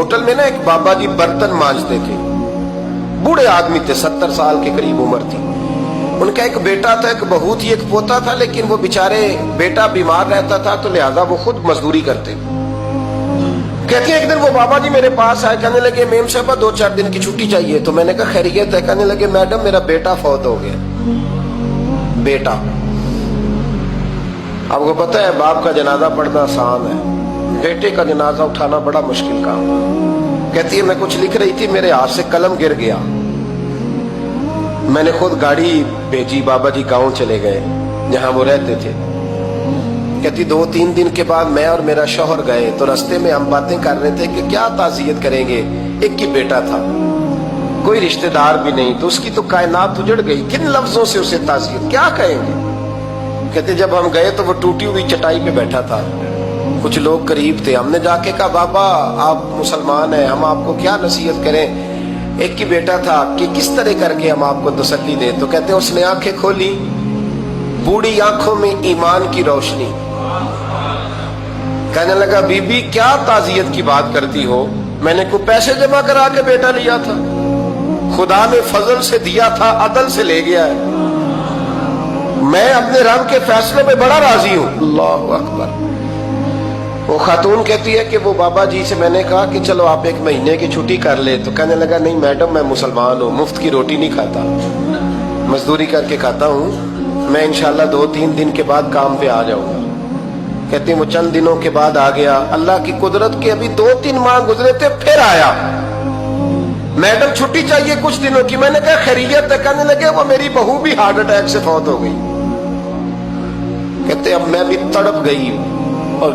Hotel میں نا ایک بابا جی برتن مانجتے تھے، بوڑھے آدمی تھے، 70 سال کے قریب عمر تھی. ان کا ایک بیٹا تھا، ایک بہو تھی، ایک پوتا تھا، لیکن وہ بیچارے بیٹا بیمار رہتا تھا تو لہذا وہ خود مزدوری کرتے. کہتے ہیں ایک دن وہ بابا جی میرے پاس آئے، کہنے لگے میم صاحبہ 2-4 دن کی چھٹی چاہیے. تو میں نے کہا خیریت ہے؟ کہنے لگے میڈم میرا بیٹا فوت ہو گیا. بیٹا، آپ کو پتہ ہے باپ کا جنازہ پڑھنا آسان ہے، بیٹے کا جنازہ اٹھانا بڑا مشکل کام. کہتی ہے میں کچھ لکھ رہی تھی، میرے ہاتھ سے قلم گر گیا. میں نے خود گاڑی بھیجی، بابا جی گاؤں چلے گئے جہاں وہ رہتے تھے. کہتی 2-3 دن کے بعد میں اور میرا شوہر گئے تو رستے میں ہم باتیں کر رہے تھے کہ کیا تعزیت کریں گے. ایک ہی بیٹا تھا، کوئی رشتہ دار بھی نہیں، تو اس کی تو کائنات اجڑ گئی، کن لفظوں سے اسے تعزیت کیا کہیں گے. کہتے جب ہم گئے تو وہ ٹوٹی ہوئی چٹائی پہ بیٹھا تھا، کچھ لوگ قریب تھے. ہم نے جا کے کہا بابا آپ مسلمان ہیں، ہم آپ کو کیا نصیحت کریں، ایک ہی بیٹا تھا، کہ کس طرح کر کے ہم آپ کو تسلی دیں. تو کہتے اس نے آنکھیں کھولی، بوڑھی آنکھوں میں ایمان کی روشنی. کہنے لگا بی بی کیا تعزیت کی بات کرتی ہو، میں نے کوئی پیسے جمع کرا کے بیٹا لیا تھا، خدا نے فضل سے دیا تھا، عدل سے لے گیا ہے، میں اپنے رب کے فیصلے میں بڑا راضی ہوں. اللہ اکبر. وہ خاتون کہتی ہے کہ وہ بابا جی سے میں نے کہا کہ چلو آپ 1 مہینے کی چھٹی کر لے. تو کہنے لگا نہیں میڈم میں مسلمان ہوں، مفت کی روٹی نہیں کھاتا، مزدوری کر کے کھاتا ہوں، میں انشاءاللہ 2-3 دن کے بعد کام پہ آ جاؤں گا. کہتے ہیں وہ چند دنوں کے بعد آ گیا. اللہ کی قدرت کے ابھی 2-3 ماہ گزرے تھے پھر آیا. میڈم چھٹی چاہیے کچھ دنوں کی. میں نے کہا خیریت ہے؟ کہنے لگے وہ میری بہو بھی ہارٹ اٹیک سے فوت ہو گئی. کہتے اب میں بھی تڑپ گئی اور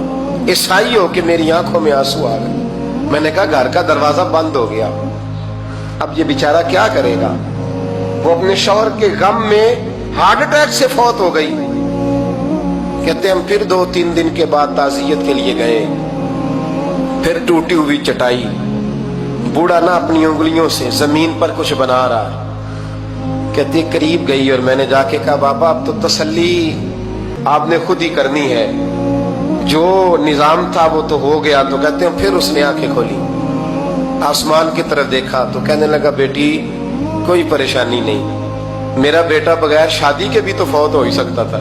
عیسائی ہو کہ میری آنکھوں میں آنسو آ گئے. میں نے کہا گھر کا دروازہ بند ہو گیا، اب یہ بیچارہ کیا کرے گا. وہ اپنے شوہر کے غم میں ہارٹ اٹیک سے فوت ہو گئی. کہتے ہم پھر 2-3 دن کے بعد تعزیت کے لیے گئے، پھر ٹوٹی ہوئی چٹائی، بوڑھا نہ اپنی انگلیوں سے زمین پر کچھ بنا رہا. کہتے قریب گئی اور میں نے جا کے کہا بابا اب تو تسلی آپ نے خود ہی کرنی ہے، جو نظام تھا وہ تو ہو گیا. تو کہتے ہیں پھر اس نے آنکھیں کھولی، آسمان کی طرف دیکھا تو کہنے لگا بیٹی کوئی پریشانی نہیں، میرا بیٹا بغیر شادی کے بھی تو فوت ہو ہی سکتا تھا،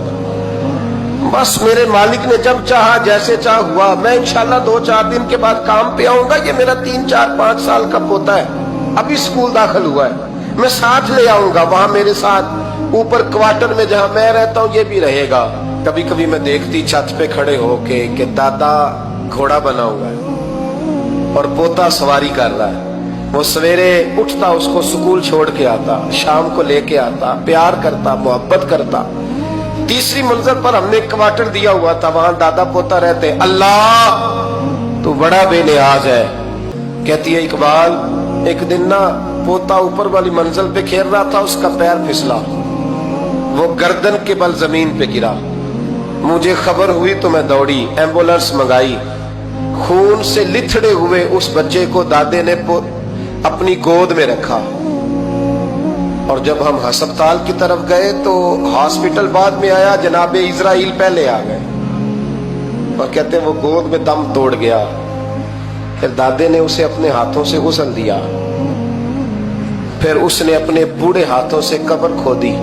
بس میرے مالک نے جب چاہا جیسے چاہ ہوا. میں انشاءاللہ 2-4 دن کے بعد کام پہ آؤں گا. یہ میرا 3-4-5 سال کا پوتا ہے، ابھی اسکول داخل ہوا ہے، میں ساتھ لے آؤں گا، وہاں میرے ساتھ اوپر کوارٹر میں جہاں میں رہتا ہوں یہ بھی رہے گا. کبھی کبھی میں دیکھتی چھت پہ کھڑے ہو کے کہ دادا گھوڑا بنا ہوا ہے اور پوتا سواری کر رہا ہے. وہ سویرے اٹھتا اس کو سکول چھوڑ کے آتا، شام کو لے کے آتا، پیار کرتا، محبت کرتا. تیسری منزل پر ہم نے کوارٹر دیا ہوا تھا، وہاں دادا پوتا رہتے. اللہ تو بڑا بے نیاز ہے. کہتی ہے اقبال ایک دن نا پوتا اوپر والی منزل پہ کھیل رہا تھا، اس کا پیر پھسلا، وہ گردن کے بل زمین پہ گرا. مجھے خبر ہوئی تو میں دوڑی، ایمبولینس منگائی. خون سے لتھڑے ہوئے اس بچے کو دادے نے اپنی گود میں رکھا. اور جب ہم ہسپتال کی طرف گئے تو ہاسپٹل بعد میں آیا، جناب اسرائیل پہلے آ گئے اور کہتے وہ گود میں دم توڑ گیا. پھر دادے نے اسے اپنے ہاتھوں سے غسل دیا، پھر اس نے اپنے بوڑھے ہاتھوں سے قبر کھودی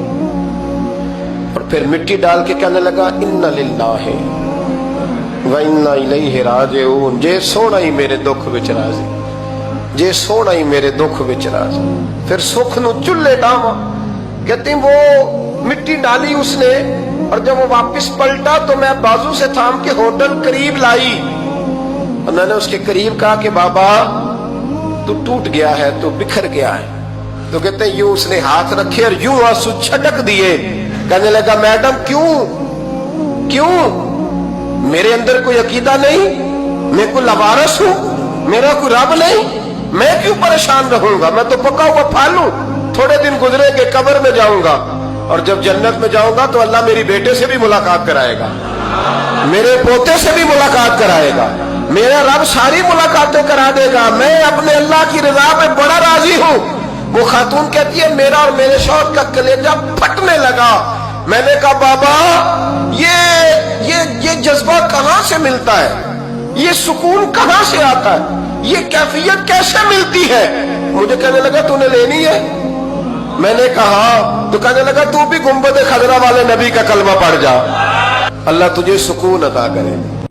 اور پھر مٹی ڈال کے کہنے لگا انا للہ و انا الیہ راجعون. جے سونا ہی میرے دکھ وچ راضی، جے سونا ہی میرے دکھ وچ راضی. پھر سکھ نو چلے ڈاواں. کہتے ہیں وہ مٹی ڈالی اس نے اور جب وہ واپس پلٹا تو میں بازو سے تھام کے ہوٹل قریب لائی اور میں نے اس کے قریب کہا کہ بابا تو ٹوٹ گیا ہے، تو بکھر گیا ہے. تو کہتے ہیں یوں اس نے ہاتھ رکھے اور یوں آنسو چھٹک دیے. کہنے لگا میڈم کیوں میرے اندر کوئی عقیدہ نہیں، میں کوئی لوارث ہوں، میرا کوئی رب نہیں، میں کیوں پریشان رہوں گا، میں تو پکا ہوا پھل ہوں. تھوڑے دن گزرے کہ قبر میں جاؤں گا اور جب جنت میں جاؤں گا تو اللہ میری بیٹے سے بھی ملاقات کرائے گا، میرے پوتے سے بھی ملاقات کرائے گا، میرا رب ساری ملاقاتیں کرا دے گا. میں اپنے اللہ کی رضا میں بڑا راضی ہوں. وہ خاتون کہتی ہے میرا اور میرے شوہر کا کلیجہ پھٹنے لگا. میں نے کہا بابا یہ جذبہ کہاں سے ملتا ہے، یہ سکون کہاں سے آتا ہے؟ یہ کیفیت کیسے ملتی ہے؟ مجھے کہنے لگا تو نے لینی ہے؟ میں نے کہا تو کہنے لگا تو بھی گنبد خضرا والے نبی کا کلمہ پڑھ جا، اللہ تجھے سکون عطا کرے۔